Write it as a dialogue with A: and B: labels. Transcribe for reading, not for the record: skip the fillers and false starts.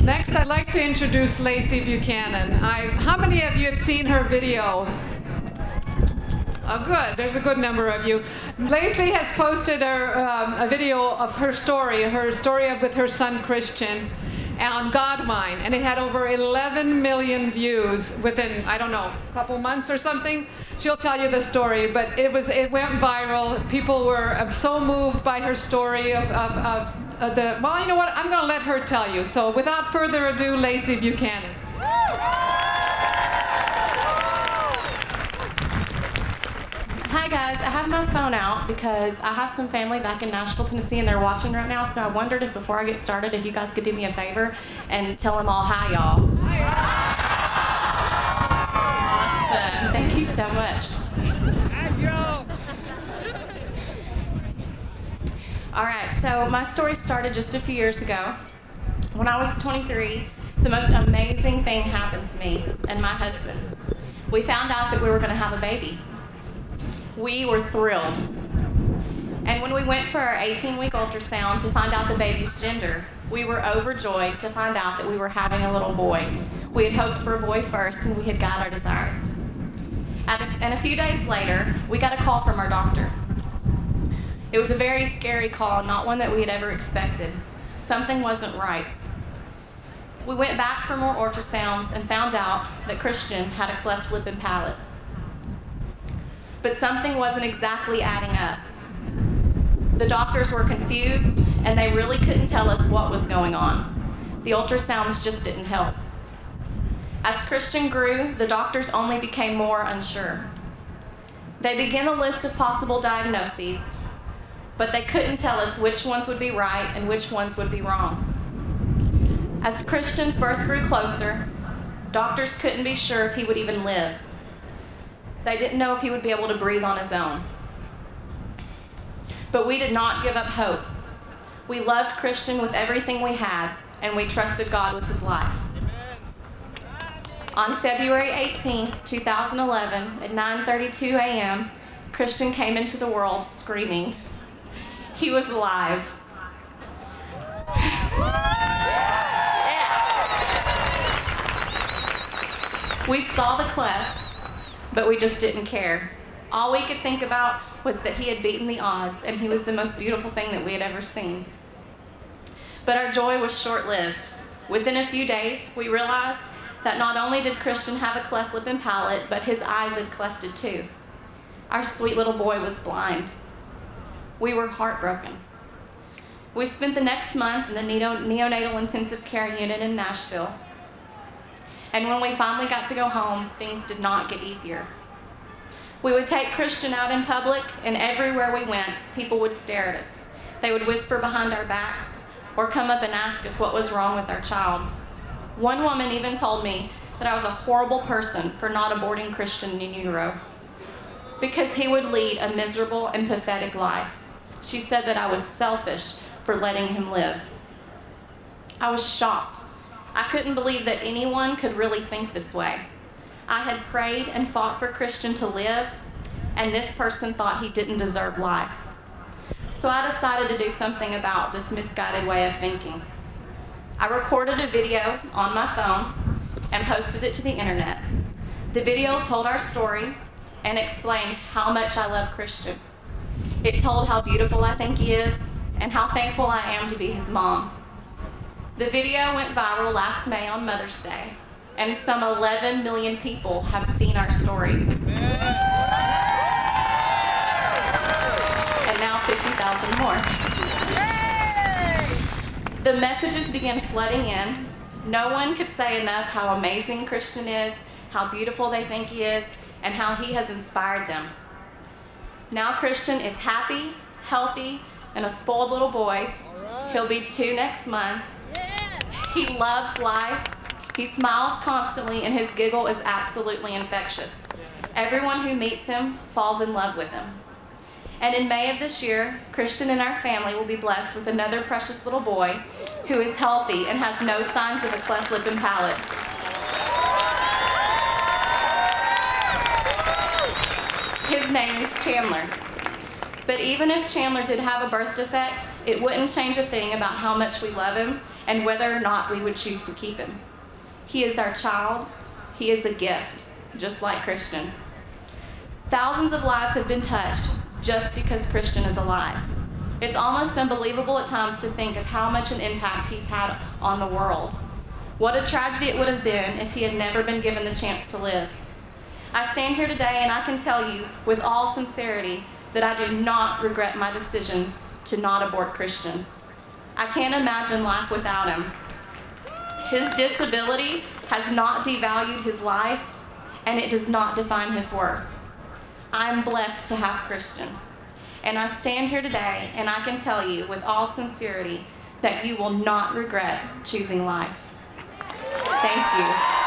A: Next, I'd like to introduce Lacey Buchanan. How many of you have seen her video? Oh, good. There's a good number of you. Lacey has posted a video of her story with her son Christian on Godmine, and it had over 11 million views within, I don't know, a couple months or something. She'll tell you the story, but it went viral. People were so moved by her story well, you know what? I'm going to let her tell you. So without further ado, Lacey Buchanan.
B: Hi guys, I have my phone out because I have some family back in Nashville, Tennessee, and they're watching right now, so I wondered if before I get started, if you guys could do me a favor and tell them all hi, y'all. Awesome, thank you so much. All right, so my story started just a few years ago. When I was 23, the most amazing thing happened to me and my husband. We found out that we were gonna have a baby. We were thrilled. And when we went for our 18-week ultrasound to find out the baby's gender, we were overjoyed to find out that we were having a little boy. We had hoped for a boy first, and we had got our desires. And a few days later, we got a call from our doctor. It was a very scary call, not one that we had ever expected. Something wasn't right. We went back for more ultrasounds and found out that Christian had a cleft lip and palate. But something wasn't exactly adding up. The doctors were confused, and they really couldn't tell us what was going on. The ultrasounds just didn't help. As Christian grew, the doctors only became more unsure. They began a list of possible diagnoses, but they couldn't tell us which ones would be right and which ones would be wrong. As Christian's birth grew closer, doctors couldn't be sure if he would even live. They didn't know if he would be able to breathe on his own. But we did not give up hope. We loved Christian with everything we had, and we trusted God with his life. On February 18th, 2011, at 9:32 a.m., Christian came into the world screaming. He was alive. We saw the cleft, but we just didn't care. All we could think about was that he had beaten the odds, and he was the most beautiful thing that we had ever seen. But our joy was short-lived. Within a few days, we realized that not only did Christian have a cleft lip and palate, but his eyes had clefted too. Our sweet little boy was blind. We were heartbroken. We spent the next month in the neonatal intensive care unit in Nashville. And when we finally got to go home, things did not get easier. We would take Christian out in public, and everywhere we went, people would stare at us. They would whisper behind our backs or come up and ask us what was wrong with our child. One woman even told me that I was a horrible person for not aborting Christian in utero because he would lead a miserable and pathetic life. She said that I was selfish for letting him live. I was shocked. I couldn't believe that anyone could really think this way. I had prayed and fought for Christian to live, and this person thought he didn't deserve life. So I decided to do something about this misguided way of thinking. I recorded a video on my phone and posted it to the internet. The video told our story and explained how much I love Christian. It told how beautiful I think he is and how thankful I am to be his mom. The video went viral last May on Mother's Day, and some 11 million people have seen our story. And now 50,000 more. The messages began flooding in. No one could say enough how amazing Christian is, how beautiful they think he is, and how he has inspired them. Now Christian is happy, healthy, and a spoiled little boy. He'll be 2 next month. He loves life. He smiles constantly, and his giggle is absolutely infectious. Everyone who meets him falls in love with him. And in May of this year, Christian and our family will be blessed with another precious little boy who is healthy and has no signs of a cleft lip and palate. His name is Chandler. But even if Chandler did have a birth defect, it wouldn't change a thing about how much we love him and whether or not we would choose to keep him. He is our child. He is a gift, just like Christian. Thousands of lives have been touched just because Christian is alive. It's almost unbelievable at times to think of how much an impact he's had on the world. What a tragedy it would have been if he had never been given the chance to live. I stand here today and I can tell you with all sincerity that I do not regret my decision to not abort Christian. I can't imagine life without him. His disability has not devalued his life, and it does not define his worth. I'm blessed to have Christian, and I stand here today and I can tell you with all sincerity that you will not regret choosing life. Thank you.